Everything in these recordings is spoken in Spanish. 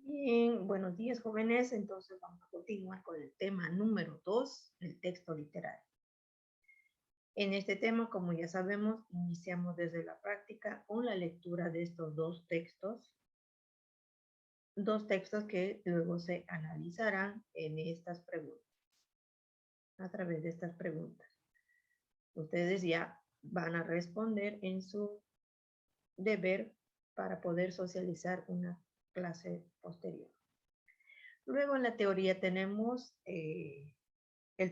Bien, buenos días, jóvenes. Entonces vamos a continuar con el tema número 2, el texto literario. En este tema, como ya sabemos, iniciamos desde la práctica con la lectura de estos dos textos que luego se analizarán en estas preguntas, a través de estas preguntas. Ustedes ya van a responder en su deber para poder socializar una clase posterior. Luego en la teoría tenemos el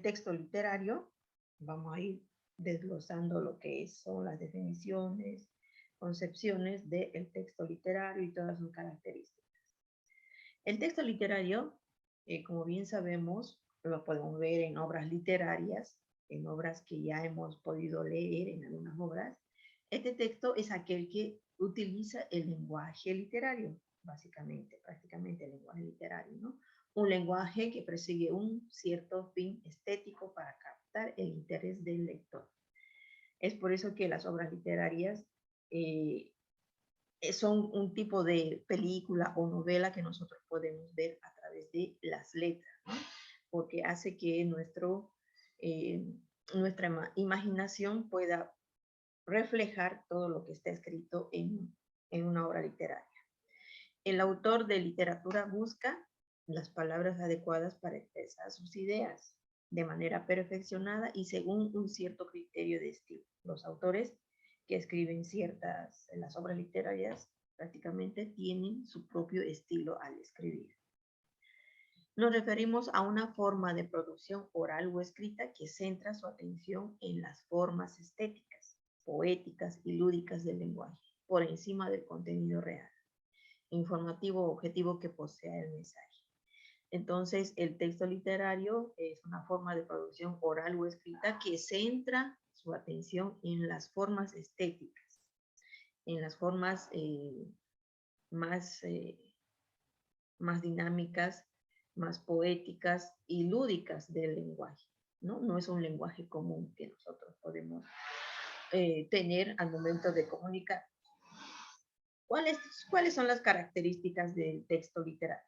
texto literario. Vamos a ir desglosando lo que son las definiciones, concepciones del texto literario y todas sus características. El texto literario, como bien sabemos, lo podemos ver en obras literarias, en obras que ya hemos podido leer en algunas obras. Este texto es aquel que utiliza el lenguaje literario, básicamente, prácticamente el lenguaje literario, ¿no? Un lenguaje que persigue un cierto fin estético para captar el interés del lector. Es por eso que las obras literarias eh, son un tipo de película o novela que nosotros podemos ver a través de las letras, ¿no? Porque hace que nuestra imaginación pueda reflejar todo lo que está escrito en una obra literaria. El autor de literatura busca las palabras adecuadas para expresar sus ideas de manera perfeccionada y según un cierto criterio de estilo. Los autores que escriben las obras literarias prácticamente tienen su propio estilo al escribir. Nos referimos a una forma de producción oral o escrita que centra su atención en las formas estéticas, poéticas y lúdicas del lenguaje, por encima del contenido real, informativo o objetivo que posea el mensaje. Entonces, el texto literario es una forma de producción oral o escrita que centra su atención en las formas estéticas, en las formas más, más dinámicas, más poéticas y lúdicas del lenguaje, ¿no? No es un lenguaje común que nosotros podemos tener al momento de comunicar. ¿Cuáles son las características del texto literario?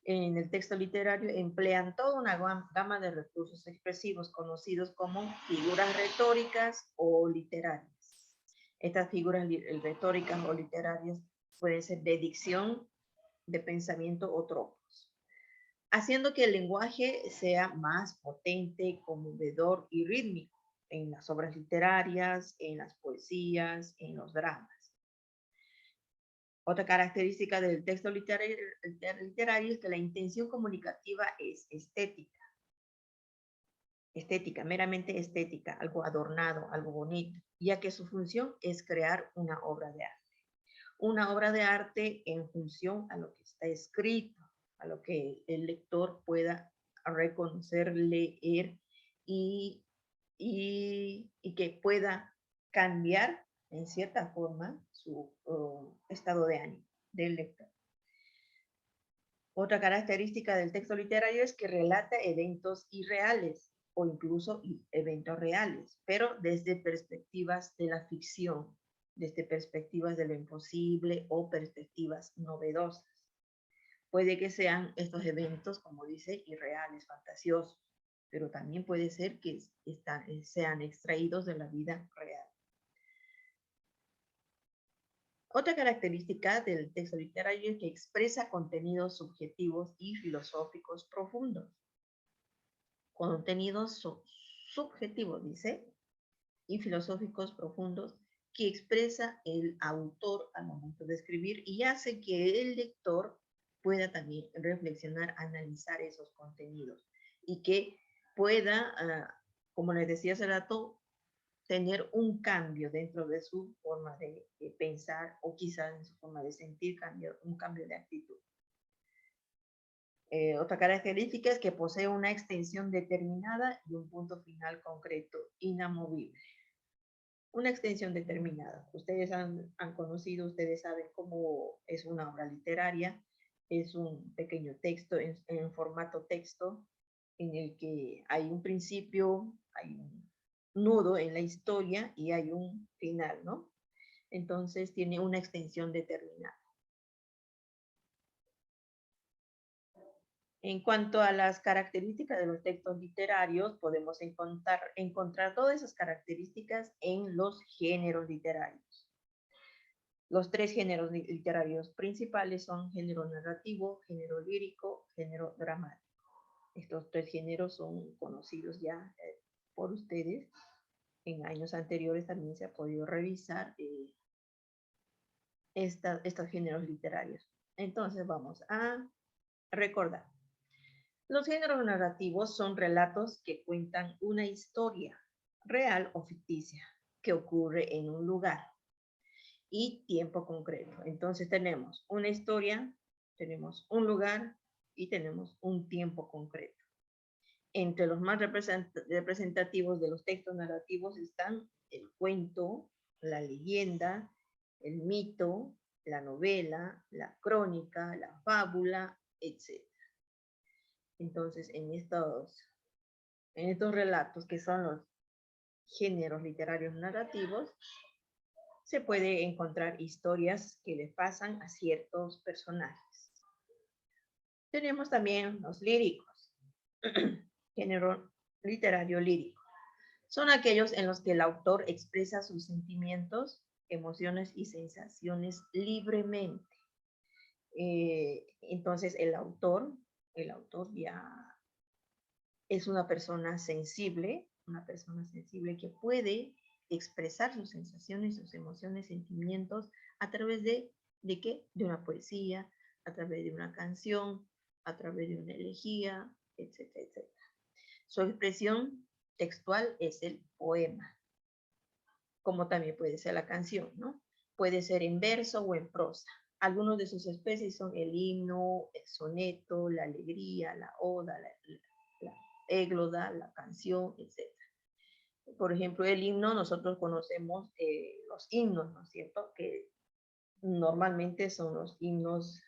En el texto literario emplean toda una gama de recursos expresivos conocidos como figuras retóricas o literarias. Estas figuras retóricas o literarias pueden ser de dicción, de pensamiento o tropos, haciendo que el lenguaje sea más potente, conmovedor y rítmico en las obras literarias, en las poesías, en los dramas. Otra característica del texto literario es que la intención comunicativa es estética, meramente estética, algo adornado, algo bonito, ya que su función es crear una obra de arte. Una obra de arte en función a lo que está escrito, a lo que el lector pueda reconocer, leer y que pueda cambiar en cierta forma su estado de ánimo del lector. Otra característica del texto literario es que relata eventos irreales o incluso eventos reales, pero desde perspectivas de la ficción, desde perspectivas de lo imposible o perspectivas novedosas. Puede que sean estos eventos, como dice, irreales, fantasiosos, pero también puede ser que sean extraídos de la vida real. Otra característica del texto literario es que expresa contenidos subjetivos y filosóficos profundos. Contenidos subjetivos, dice, y filosóficos profundos que expresa el autor al momento de escribir y hace que el lector pueda también reflexionar, analizar esos contenidos y que pueda, como les decía hace rato, tener un cambio dentro de su forma de pensar o quizás en su forma de sentir, un cambio de actitud. Otra característica es que posee una extensión determinada y un punto final concreto, inamovible. Una extensión determinada. Ustedes han conocido, ustedes saben cómo es una obra literaria. Es un pequeño texto en formato texto en el que hay un principio, hay un nudo en la historia y hay un final, ¿no? Entonces tiene una extensión determinada. En cuanto a las características de los textos literarios, podemos encontrar todas esas características en los géneros literarios. Los tres géneros literarios principales son género narrativo, género lírico, género dramático. Estos tres géneros son conocidos ya por ustedes. En años anteriores también se ha podido revisar estos géneros literarios. Entonces vamos a recordar. Los géneros narrativos son relatos que cuentan una historia real o ficticia que ocurre en un lugar y tiempo concreto. Entonces tenemos una historia, tenemos un lugar y tenemos un tiempo concreto. Entre los más representativos de los textos narrativos están el cuento, la leyenda, el mito, la novela, la crónica, la fábula, etc. Entonces, en estos relatos, que son los géneros literarios narrativos, se puede encontrar historias que le pasan a ciertos personajes. Tenemos también los líricos, género literario lírico. Son aquellos en los que el autor expresa sus sentimientos, emociones y sensaciones libremente. Entonces el autor ya es una persona sensible que puede expresar sus sensaciones, sus emociones, sentimientos a través ¿de qué? De una poesía, a través de una canción, a través de una elegía, etcétera, etcétera. Su expresión textual es el poema, como también puede ser la canción, ¿no? Puede ser en verso o en prosa. Algunos de sus especies son el himno, el soneto, la alegría, la oda, la égloga, la canción, etc. Por ejemplo, el himno, nosotros conocemos los himnos, ¿no es cierto? Que normalmente son los himnos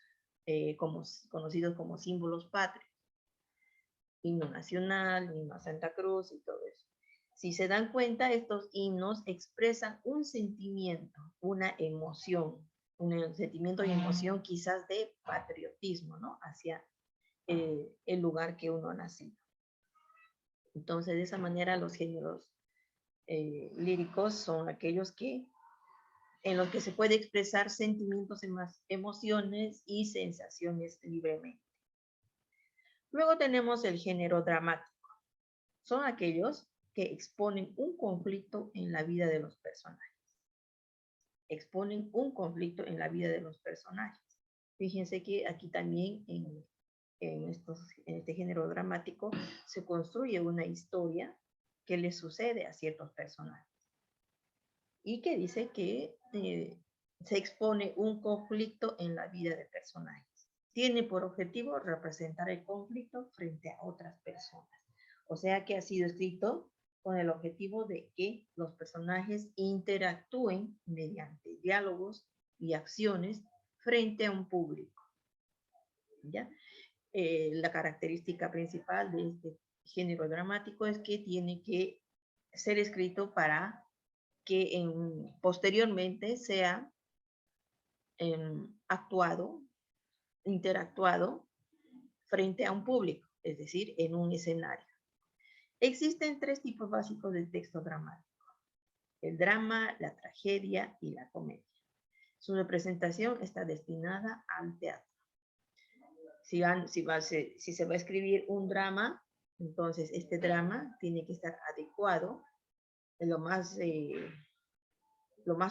conocidos como símbolos patrios. Himno nacional, himno a Santa Cruz y todo eso. Si se dan cuenta, estos himnos expresan un sentimiento, una emoción, un sentimiento y emoción quizás de patriotismo, ¿no? Hacia el lugar que uno ha nacido. Entonces, de esa manera, los géneros líricos son aquellos en los que se puede expresar sentimientos, emociones y sensaciones libremente. Luego tenemos el género dramático. Son aquellos que exponen un conflicto en la vida de los personajes. Exponen un conflicto en la vida de los personajes. Fíjense que aquí también en este género dramático se construye una historia que le sucede a ciertos personajes y que dice que se expone un conflicto en la vida de personajes. Tiene por objetivo representar el conflicto frente a otras personas. O sea que ha sido escrito con el objetivo de que los personajes interactúen mediante diálogos y acciones frente a un público. ¿Ya? La característica principal de este género dramático es que tiene que ser escrito para que posteriormente sea interactuado frente a un público, es decir, en un escenario. Existen tres tipos básicos de texto dramático: el drama, la tragedia y la comedia. Su representación está destinada al teatro. Si se va a escribir un drama, entonces este drama tiene que estar adecuado, lo más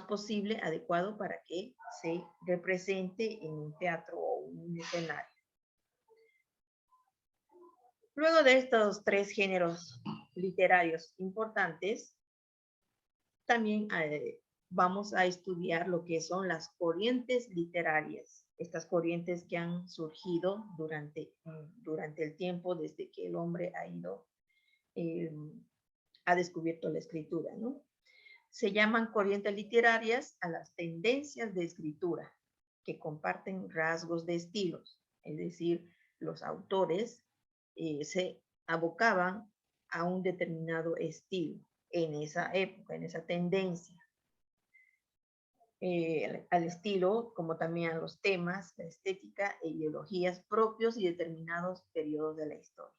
posible adecuado para que se represente en un teatro o un escenario. Luego de estos tres géneros literarios importantes, también vamos a estudiar lo que son las corrientes literarias, estas corrientes que han surgido durante el tiempo desde que el hombre ha descubierto la escritura, ¿no? Se llaman corrientes literarias a las tendencias de escritura que comparten rasgos de estilos, es decir, los autores se abocaban a un determinado estilo en esa época, en esa tendencia. al estilo, como también a los temas, la estética e ideologías propios y determinados periodos de la historia.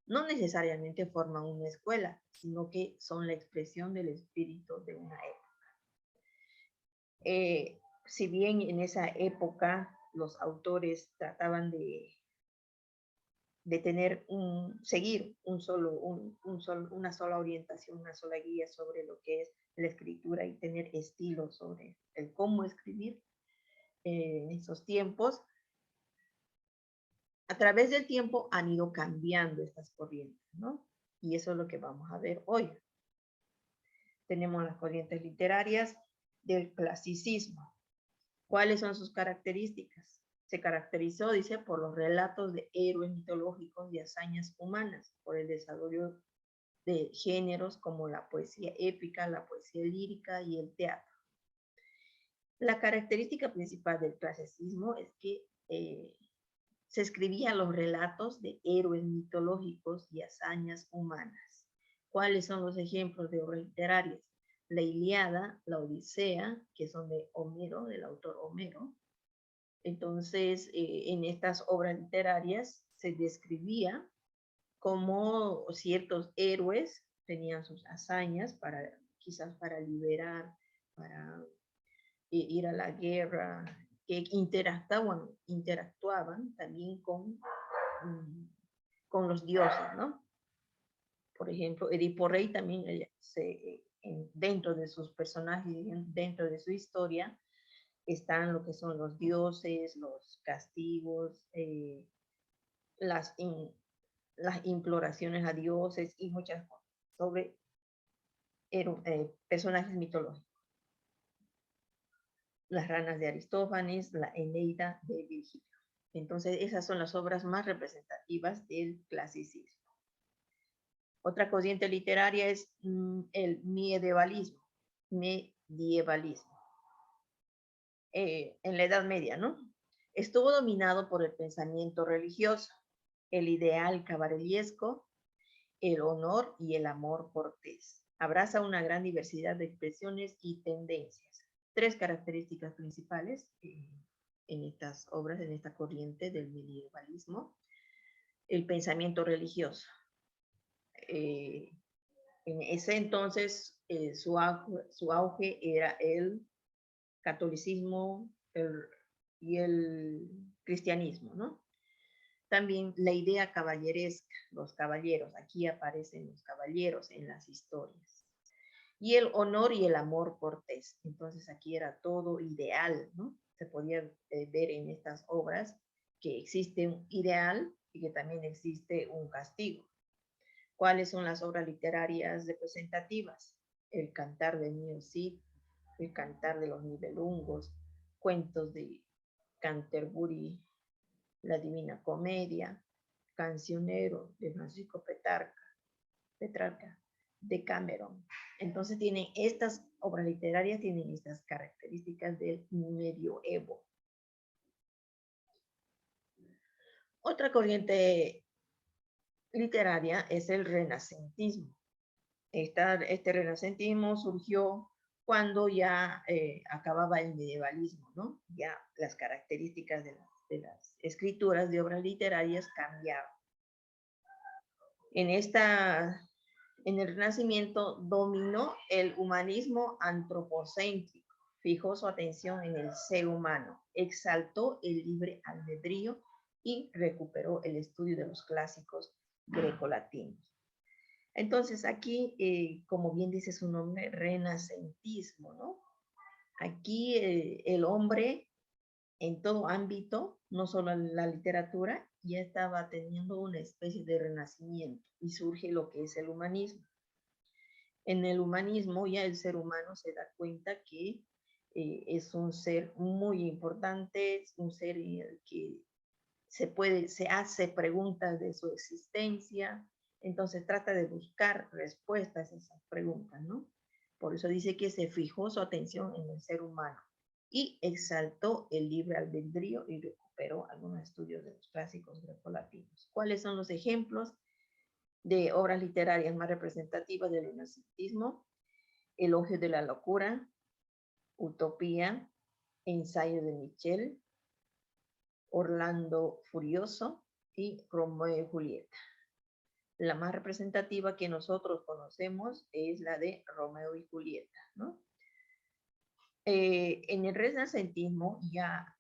No necesariamente forman una escuela, sino que son la expresión del espíritu de una época. Si bien en esa época los autores trataban de tener seguir una sola orientación, una sola guía sobre lo que es la escritura y tener estilo sobre el cómo escribir en esos tiempos. A través del tiempo han ido cambiando estas corrientes, ¿no? Y eso es lo que vamos a ver hoy. Tenemos las corrientes literarias del clasicismo. ¿Cuáles son sus características? Se caracterizó, dice, por los relatos de héroes mitológicos y hazañas humanas, por el desarrollo de géneros como la poesía épica, la poesía lírica y el teatro. La característica principal del clasicismo es que se escribían los relatos de héroes mitológicos y hazañas humanas. ¿Cuáles son los ejemplos de obras literarias? La Ilíada, la Odisea, que son de Homero, del autor Homero. Entonces, en estas obras literarias se describía cómo ciertos héroes tenían sus hazañas quizás para liberar, para ir a la guerra, que interactuaban también con los dioses, ¿no? Por ejemplo, Edipo Rey también dentro de sus personajes, dentro de su historia, están lo que son los dioses, los castigos, las imploraciones a dioses y muchas cosas sobre personajes mitológicos. Las ranas de Aristófanes, la Eneida de Virgilio. Entonces, esas son las obras más representativas del clasicismo. Otra corriente literaria es el medievalismo. En la Edad Media, ¿no? Estuvo dominado por el pensamiento religioso, el ideal caballeresco, el honor y el amor cortés. Abraza una gran diversidad de expresiones y tendencias. Tres características principales en estas obras, en esta corriente del medievalismo. El pensamiento religioso. En ese entonces su auge era el catolicismo y el cristianismo, ¿no? También la idea caballeresca, los caballeros, aquí aparecen los caballeros en las historias. Y el honor y el amor cortés, entonces aquí era todo ideal, ¿no? Se podía ver en estas obras que existe un ideal y que también existe un castigo. ¿Cuáles son las obras literarias representativas? El Cantar de Mío Cid, el Cantar de los Nibelungos, cuentos de Canterbury, la Divina Comedia, Cancionero de Francisco Petrarca, de Cameron. Entonces estas obras literarias tienen estas características del medioevo. Otra corriente literaria es el renacentismo. Este renacentismo surgió cuando ya acababa el medievalismo, ¿no? Ya las características de las escrituras de obras literarias cambiaban. En el Renacimiento dominó el humanismo antropocéntrico, fijó su atención en el ser humano, exaltó el libre albedrío y recuperó el estudio de los clásicos grecolatinos. Entonces aquí, como bien dice su nombre, renacentismo, ¿no? Aquí el hombre en todo ámbito, no solo en la literatura, ya estaba teniendo una especie de renacimiento y surge lo que es el humanismo. En el humanismo ya el ser humano se da cuenta que es un ser muy importante, es un ser que se hace preguntas de su existencia, entonces trata de buscar respuestas a esas preguntas, ¿no? Por eso dice que se fijó su atención en el ser humano y exaltó el libre albedrío y recuperó algunos estudios de los clásicos grecolatinos. ¿Cuáles son los ejemplos de obras literarias más representativas del renacentismo? Elogio de la locura, Utopía, Ensayo de Michel, Orlando Furioso y Romeo y Julieta. La más representativa que nosotros conocemos es la de Romeo y Julieta, ¿no? En el renacentismo ya,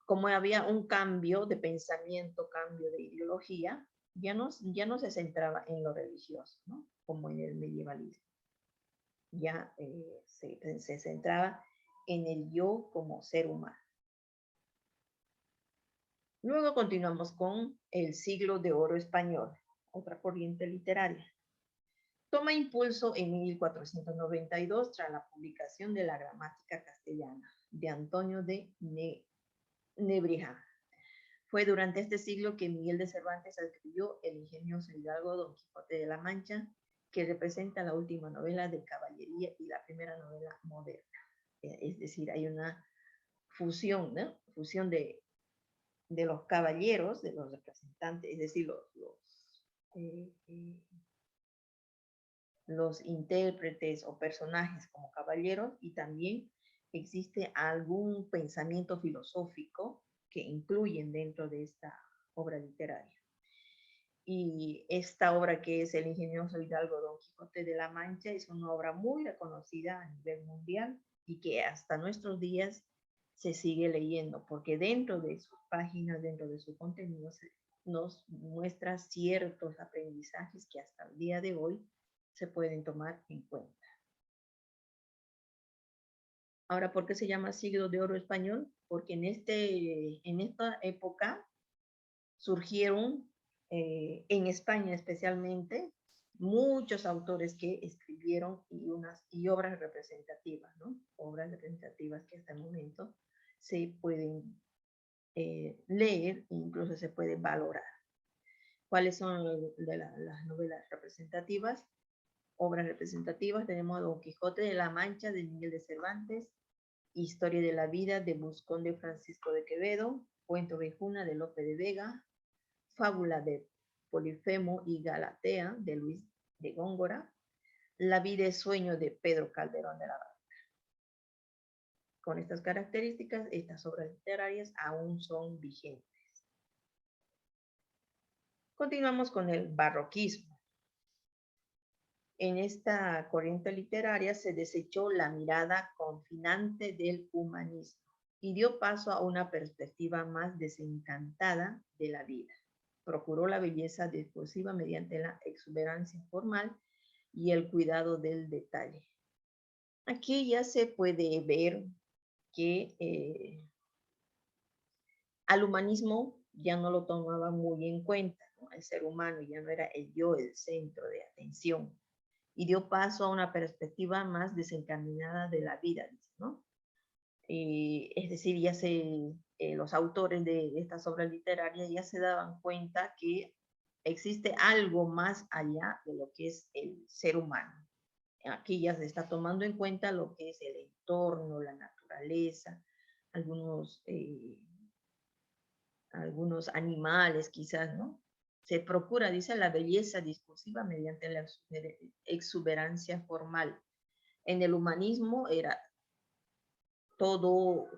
como había un cambio de pensamiento, cambio de ideología, ya no se centraba en lo religioso, ¿no? Como en el medievalismo. Ya se centraba en el yo como ser humano. Luego continuamos con el siglo de oro español, otra corriente literaria. Toma impulso en 1492 tras la publicación de la Gramática Castellana de Antonio de Nebrija. Fue durante este siglo que Miguel de Cervantes escribió el ingenioso hidalgo Don Quijote de la Mancha, que representa la última novela de caballería y la primera novela moderna. Es decir, hay una fusión, ¿no? Fusión de los caballeros, de los representantes, es decir, los intérpretes o personajes como caballeros, y también existe algún pensamiento filosófico que incluyen dentro de esta obra literaria. Y esta obra, que es El ingenioso hidalgo Don Quijote de la Mancha, es una obra muy reconocida a nivel mundial y que hasta nuestros días se sigue leyendo, porque dentro de sus páginas, dentro de su contenido, nos muestra ciertos aprendizajes que hasta el día de hoy se pueden tomar en cuenta. Ahora, ¿por qué se llama siglo de oro español? Porque en esta época surgieron, en España especialmente, muchos autores que escribieron y obras representativas, ¿no? Obras representativas que hasta el momento se pueden leer e incluso se puede valorar. ¿Cuáles son las novelas representativas? Obras representativas tenemos Don Quijote de la Mancha de Miguel de Cervantes, Historia de la vida de Buscón de Francisco de Quevedo, Cuento Ovejuna de Lope de Vega, Fábula de Polifemo y Galatea de Luis de Góngora, La vida y sueño de Pedro Calderón de la Barca. Con estas características, estas obras literarias aún son vigentes. Continuamos con el barroquismo. En esta corriente literaria se desechó la mirada confinante del humanismo y dio paso a una perspectiva más desencantada de la vida. Procuró la belleza discursiva mediante la exuberancia formal y el cuidado del detalle. Aquí ya se puede ver que al humanismo ya no lo tomaba muy en cuenta, ¿no? El ser humano ya no era el yo el centro de atención, y dio paso a una perspectiva más desencaminada de la vida, ¿no? Es decir, los autores de estas obras literarias ya se daban cuenta que existe algo más allá de lo que es el ser humano. Aquí ya se está tomando en cuenta lo que es el entorno, la naturaleza, algunos animales quizás, ¿no? Se procura, dice, la belleza discursiva mediante la exuberancia formal. En el humanismo era todo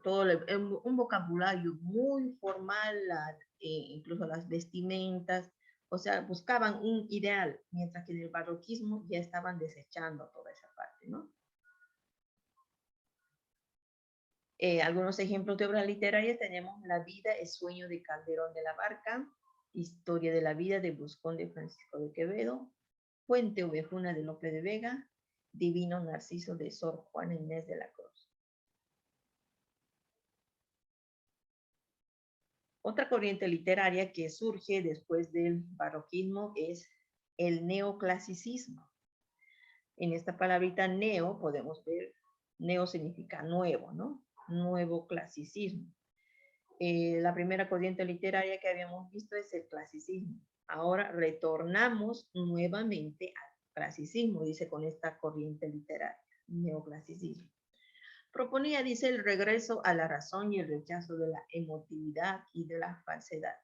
un vocabulario muy formal, incluso las vestimentas, o sea, buscaban un ideal, mientras que en el barroquismo ya estaban desechando toda esa parte, ¿no? Algunos ejemplos de obras literarias tenemos La vida es sueño de Calderón de la Barca, Historia de la vida de Buscón de Francisco de Quevedo, Fuente Ovejuna de Lope de Vega, Divino Narciso de Sor Juana Inés de la Cruz. Otra corriente literaria que surge después del barroquismo es el neoclasicismo. En esta palabrita neo podemos ver, neo significa nuevo, ¿no? Nuevo clasicismo. La primera corriente literaria que habíamos visto es el clasicismo. Ahora retornamos nuevamente al clasicismo, dice con esta corriente literaria, neoclasicismo. Proponía, dice, el regreso a la razón y el rechazo de la emotividad y de la falsedad.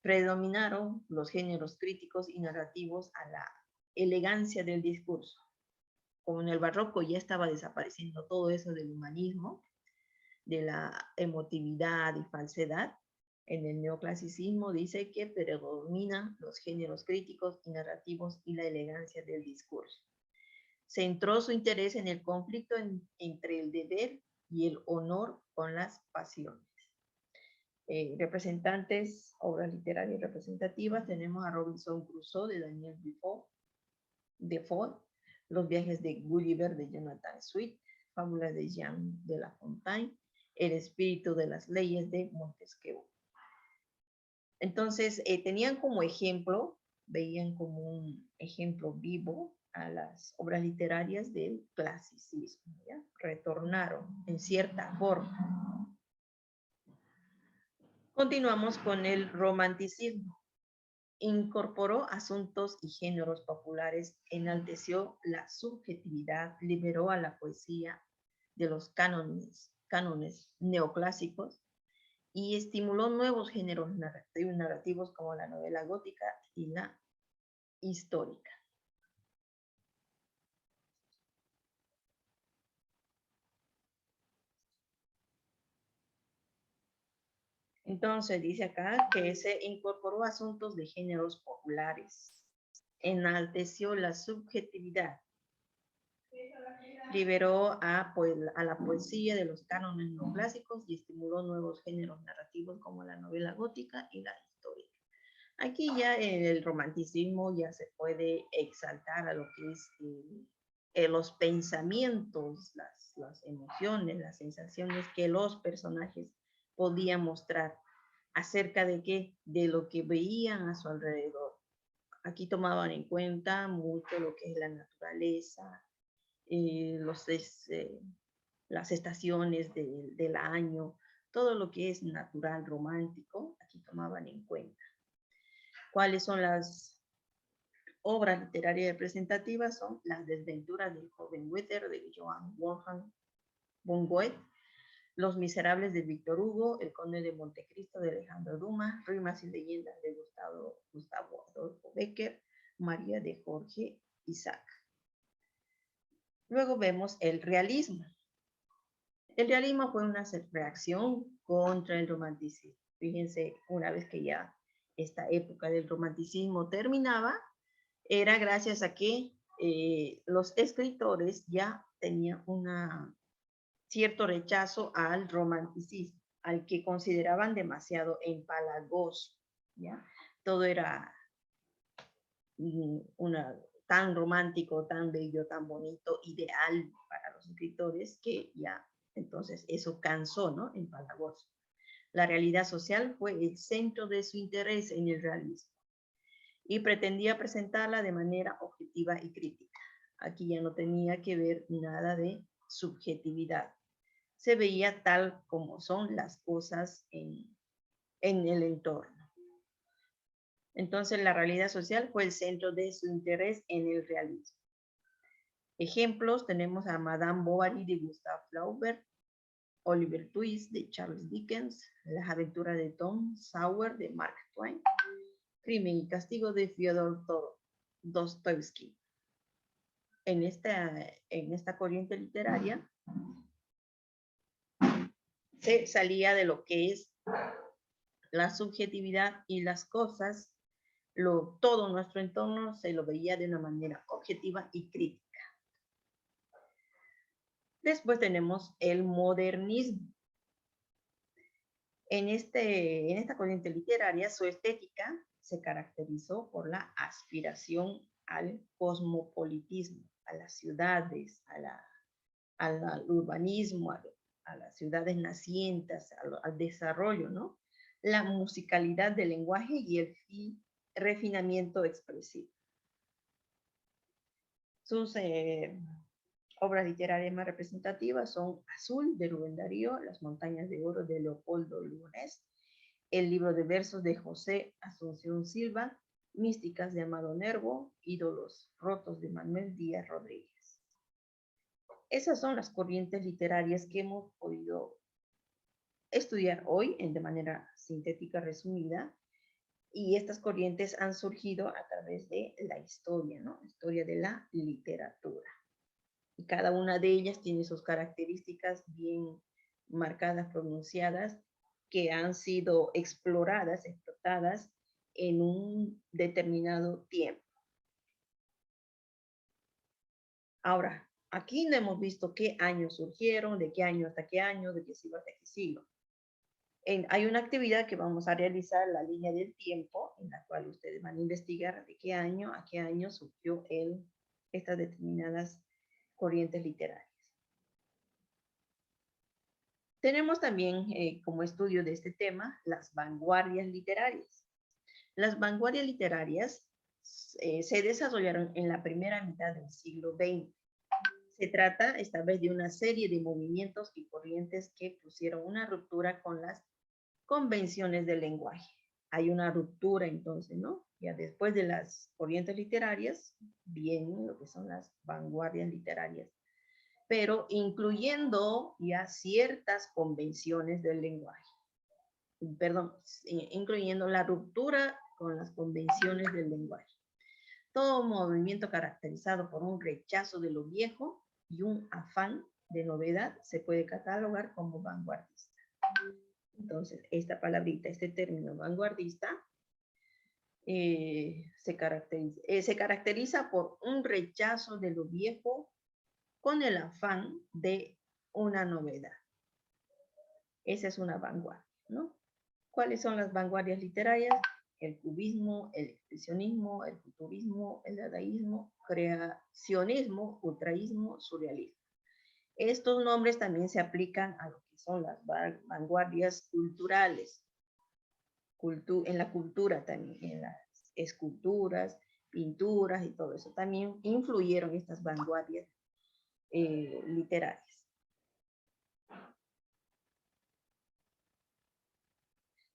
Predominaron los géneros críticos y narrativos a la elegancia del discurso. como en el barroco ya estaba desapareciendo todo eso del humanismo, de la emotividad y falsedad, en el neoclasicismo dice que predominan los géneros críticos y narrativos y la elegancia del discurso. Centró su interés en el conflicto entre el deber y el honor con las pasiones. Representantes, obras literarias representativas, tenemos a Robinson Crusoe de Daniel Defoe, Los viajes de Gulliver de Jonathan Swift, Fábulas de Jean de La Fontaine, El espíritu de las leyes de Montesquieu. Entonces, tenían como ejemplo, veían como un ejemplo vivo a las obras literarias del clasicismo, ¿ya? Retornaron en cierta forma. Continuamos con el romanticismo. Incorporó asuntos y géneros populares, enalteció la subjetividad, liberó a la poesía de los cánones neoclásicos y estimuló nuevos géneros narrativos como la novela gótica y la histórica. Entonces dice acá que se incorporó asuntos de géneros populares, enalteció la subjetividad, liberó a la poesía de los cánones neoclásicos y estimuló nuevos géneros narrativos como la novela gótica y la histórica. Aquí ya en el romanticismo ya se puede exaltar a lo que es los pensamientos, las emociones, las sensaciones que los personajes podían mostrar acerca de qué, de lo que veían a su alrededor. Aquí tomaban en cuenta mucho lo que es la naturaleza, las estaciones del año, todo lo que es natural, romántico, aquí tomaban en cuenta. ¿Cuáles son las obras literarias representativas? Son Las desventuras del joven Werther de Johann Wolfgang von Goethe, Los miserables de Víctor Hugo, El conde de Montecristo de Alejandro Dumas, Rimas y leyendas de Gustavo Adolfo Becker, María de Jorge Isaac. Luego vemos el realismo. El realismo fue una reacción contra el romanticismo. Fíjense, una vez que ya esta época del romanticismo terminaba, era gracias a que los escritores ya tenían cierto rechazo al romanticismo, al que consideraban demasiado empalagoso, ¿ya? Todo era tan romántico, tan bello, tan bonito, ideal para los escritores, que ya entonces eso cansó, ¿no? Empalagoso. La realidad social fue el centro de su interés en el realismo y pretendía presentarla de manera objetiva y crítica. Aquí ya no tenía que ver nada de subjetividad. Se veía tal como son las cosas en el entorno. Entonces la realidad social fue el centro de su interés en el realismo. Ejemplos, tenemos a Madame Bovary de Gustave Flaubert, Oliver Twist de Charles Dickens, Las aventuras de Tom Sawyer de Mark Twain, Crimen y castigo de Fyodor Dostoevsky. En esta corriente literaria se salía de lo que es la subjetividad y las cosas, todo nuestro entorno se lo veía de una manera objetiva y crítica. Después tenemos el modernismo. En esta corriente literaria, su estética se caracterizó por la aspiración al cosmopolitismo, a las ciudades, al urbanismo, a las ciudades nacientes, al desarrollo, ¿no? La musicalidad del lenguaje y el refinamiento expresivo. Sus obras literarias más representativas son Azul de Rubén Darío, Las montañas de oro de Leopoldo Lugones, el libro de versos de José Asunción Silva, Místicas de Amado Nervo, Ídolos rotos de Manuel Díaz Rodríguez. Esas son las corrientes literarias que hemos podido estudiar hoy de manera sintética, resumida, y estas corrientes han surgido a través de la historia, ¿no? Historia de la literatura. Y cada una de ellas tiene sus características bien marcadas, pronunciadas, que han sido exploradas, explotadas en un determinado tiempo. Ahora, aquí no hemos visto qué años surgieron, de qué año hasta qué año, de qué siglo hasta qué siglo. Hay una actividad que vamos a realizar, la línea del tiempo, en la cual ustedes van a investigar de qué año a qué año surgió estas determinadas corrientes literarias. Tenemos también como estudio de este tema las vanguardias literarias. Las vanguardias literarias se desarrollaron en la primera mitad del siglo XX. Se trata esta vez de una serie de movimientos y corrientes que pusieron una ruptura con las convenciones del lenguaje. Hay una ruptura entonces, ¿no? Ya después de las corrientes literarias, vienen lo que son las vanguardias literarias, pero incluyendo ya ciertas convenciones del lenguaje. Perdón, incluyendo la ruptura con las convenciones del lenguaje. Todo movimiento caracterizado por un rechazo de lo viejo y un afán de novedad se puede catalogar como vanguardista. Entonces, esta palabrita, este término vanguardista, se caracteriza por un rechazo de lo viejo con el afán de una novedad. Esa es una vanguardia, ¿no? ¿Cuáles son las vanguardias literarias? El cubismo, el expresionismo, el futurismo, el dadaísmo, creacionismo, ultraísmo, surrealismo. Estos nombres también se aplican a lo que son las vanguardias culturales, en la cultura también, en las esculturas, pinturas y todo eso. También influyeron estas vanguardias literarias.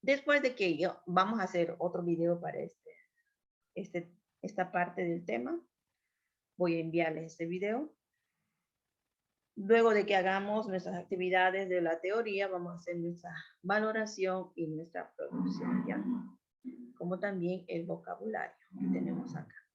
Después de que vamos a hacer otro video para esta parte del tema, voy a enviarles este video. Luego de que hagamos nuestras actividades de la teoría, vamos a hacer nuestra valoración y nuestra producción, ¿ya? Como también el vocabulario que tenemos acá.